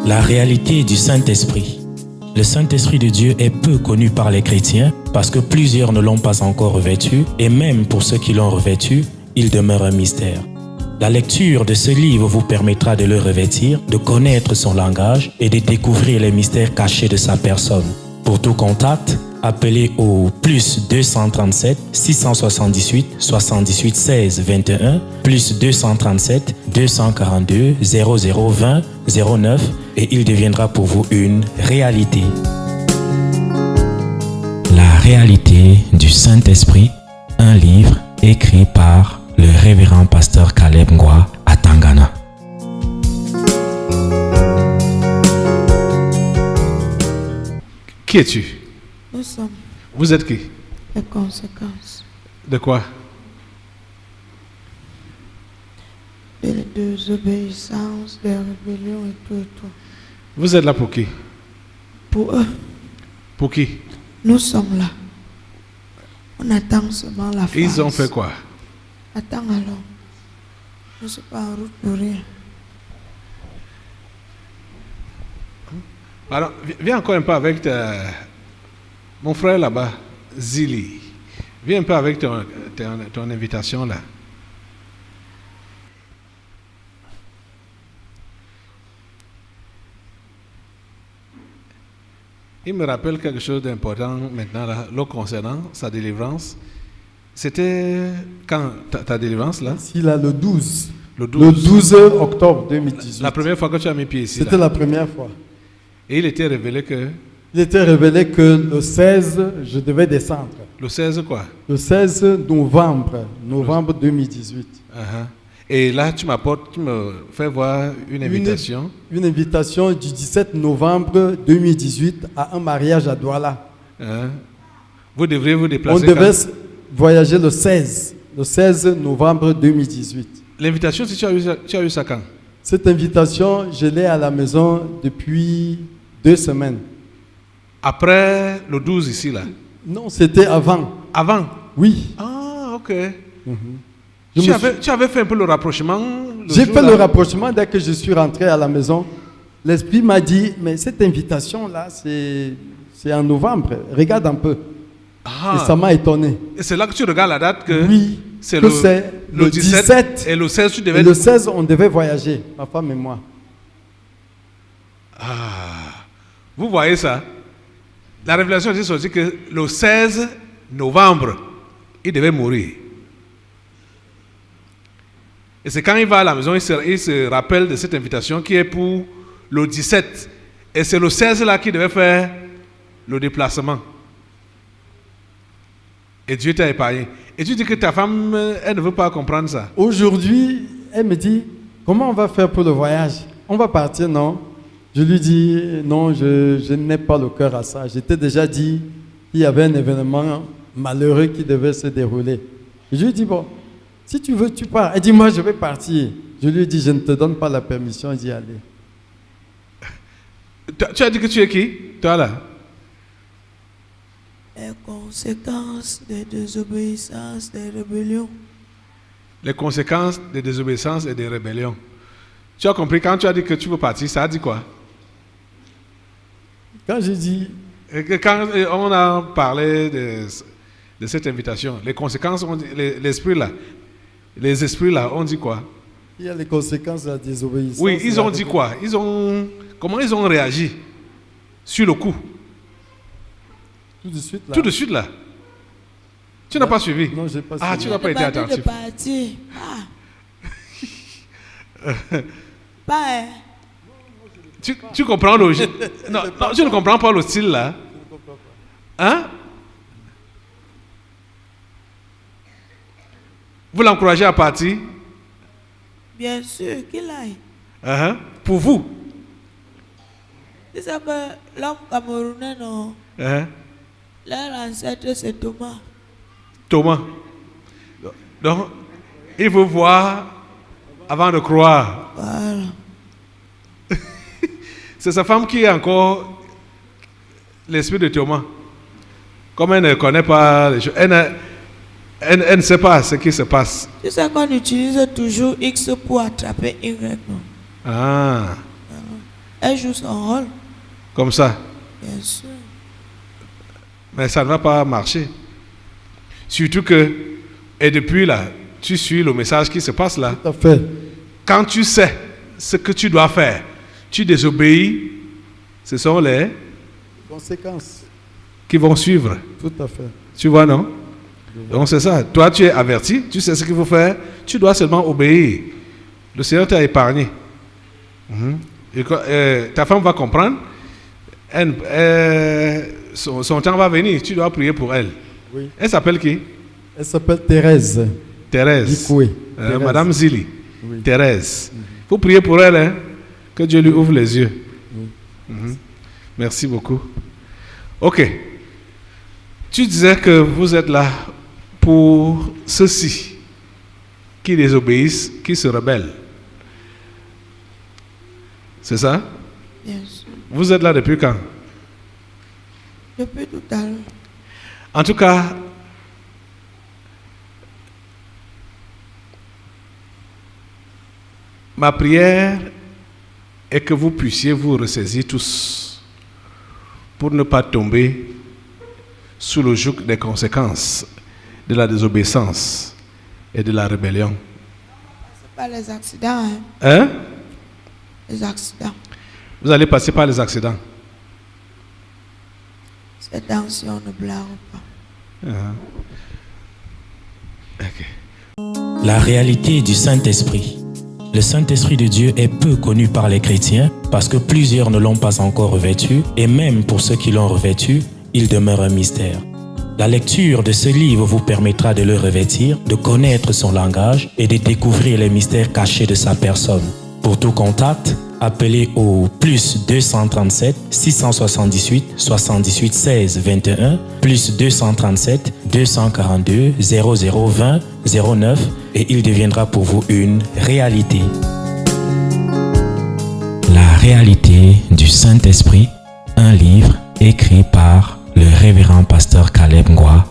La réalité du Saint-Esprit. Le Saint-Esprit de Dieu est peu connu par les chrétiens parce que plusieurs ne l'ont pas encore revêtu et même pour ceux qui l'ont revêtu, il demeure un mystère. La lecture de ce livre vous permettra de le revêtir, de connaître son langage et de découvrir les mystères cachés de sa personne. Pour tout contact, appelez au plus 237 678 78 16 21 plus 237 242 0020 09 et il deviendra pour vous une réalité. La réalité du Saint-Esprit, un livre écrit par le révérend pasteur Caleb Ngwa à Tangana. Qui es-tu? Nous sommes Vous êtes qui? les conséquences De quoi? de la désobéissance, des rébellions et tout et tout. Vous êtes là pour qui? Pour eux, Pour qui? nous sommes là. On attend seulement la force. Ils ont fait quoi? Attends alors. Je ne suis pas en route pour rien. Alors, viens encore un peu avec mon frère là-bas, Zili. Viens un peu avec ton invitation là. Il me rappelle quelque chose d'important maintenant là, le concernant sa délivrance. C'était quand ta délivrance là? Ici, là, le 12. Le Le 12 octobre 2018. La première fois que tu as mis pied ici. C'était Là. la première fois. Et il était révélé que Il était révélé que le 16, je devais descendre. le 16 quoi? Le 16 novembre 2018. Uh-huh. Et là, tu me fais voir une invitation. Une invitation du 17 novembre 2018 à un mariage à Douala. Hein? Vous devriez vous On déplacer. devait voyager le 16 novembre 2018. L'invitation, si tu as eu ça quand? Cette invitation, je l'ai à la maison depuis 2 semaines. Après le 12 ici, là? Non, c'était avant. Avant? Oui. Ah, ok. Je Tu avais fait un peu le rapprochement? J'ai fait le rapprochement dès que je suis rentré à la maison. L'Esprit m'a dit, mais cette invitation-là, c'est en novembre. Regarde un peu. Ah. Et ça m'a étonné. Et c'est là que tu regardes la date que Oui, c'est que c'est le 17 et le 16, tu devais... Et le 16, on devait voyager, ma femme et moi. Ah, vous voyez ça? La révélation dit aussi que le 16 novembre, il devait mourir. Et c'est quand il va à la maison, il se rappelle de cette invitation qui est pour le 17. Et c'est le 16 là qui devait faire le déplacement. Et Dieu t'a épargné. Et tu dis que ta femme, elle ne veut pas comprendre ça. Aujourd'hui, elle me dit, comment on va faire pour le voyage? On va partir, non? Je lui dis, non, je n'ai pas le cœur à ça. J'étais déjà dit qu'il y avait un événement malheureux qui devait se dérouler. Je lui dis, bon, si tu veux, tu pars. Elle dit, moi, je vais partir. Je lui dis, je ne te donne pas la permission d'y aller. Tu as dit que tu es qui? Toi là? Les conséquences des désobéissances, des rébellions. Les conséquences des désobéissances et des rébellions. Tu as compris, quand tu as dit que tu veux partir, ça a dit quoi? Quand j'ai dit... Et que quand on a parlé de cette invitation, les conséquences, l'esprit là, les esprits là, on dit quoi? Il y a les conséquences de la désobéissance. Oui, ils ont dit quoi? Comment ils ont réagi sur le coup? Tout de suite là. Tout de suite là. Tu n'as pas suivi? Non, j'ai pas Ah, suivi. tu n'as pas été attentif. De partir. Pas, hein. Tu comprends le... non, tu ne comprends pas le style là. Hein? Vous l'encouragez à partir? Bien sûr qu'il aille. Uh-huh. Pour vous? C'est ça que l'homme camerounais, non? Uh-huh. Leur ancêtre, c'est Thomas. Thomas. Donc, il faut voir avant de croire. Voilà. C'est sa femme qui est encore l'esprit de Thomas. Comme elle ne connaît pas les choses, elle ne sait pas ce qui se passe. C'est ça qu'on utilise toujours X pour attraper Y. Non? Ah. Elle joue son rôle, Comme ça. bien sûr. Mais ça ne va pas marcher. Surtout que, et depuis là, tu suis le message qui se passe là. Tout à fait. Quand tu sais ce que tu dois faire, tu désobéis, ce sont les Conséquences. qui vont suivre. Tout à fait. Tu vois, non? Donc c'est ça. Toi, tu es averti, tu sais ce qu'il faut faire, tu dois seulement obéir. Le Seigneur t'a épargné. Et ta femme va comprendre. Son temps va venir, tu dois prier pour elle. Oui. Elle s'appelle qui? Elle s'appelle Thérèse. Thérèse. Dikoué. Thérèse. Madame Zili. Oui. Thérèse. Il faut prier pour elle, hein, que Dieu lui ouvre les yeux. Merci beaucoup. Ok. Tu disais que vous êtes là pour ceux-ci qui désobéissent, qui se rebellent. C'est ça? Bien sûr. Vous êtes là depuis quand? Depuis tout à l'heure. En tout cas, ma prière est que vous puissiez vous ressaisir tous pour ne pas tomber sous le joug des conséquences de la désobéissance et de la rébellion. C'est pas les accidents, hein. Hein? Les accidents. Vous allez passer par les accidents. Ces temps-ci, on ne blague pas. Ok. La réalité du Saint-Esprit. Le Saint-Esprit de Dieu est peu connu par les chrétiens parce que plusieurs ne l'ont pas encore revêtu et même pour ceux qui l'ont revêtu, il demeure un mystère. La lecture de ce livre vous permettra de le revêtir, de connaître son langage et de découvrir les mystères cachés de sa personne. Pour tout contact, appelez au plus 237 678 78 16 21 plus 237 242 0020 09 et il deviendra pour vous une réalité. La réalité du Saint-Esprit, un livre écrit par le révérend pasteur Caleb Ngoa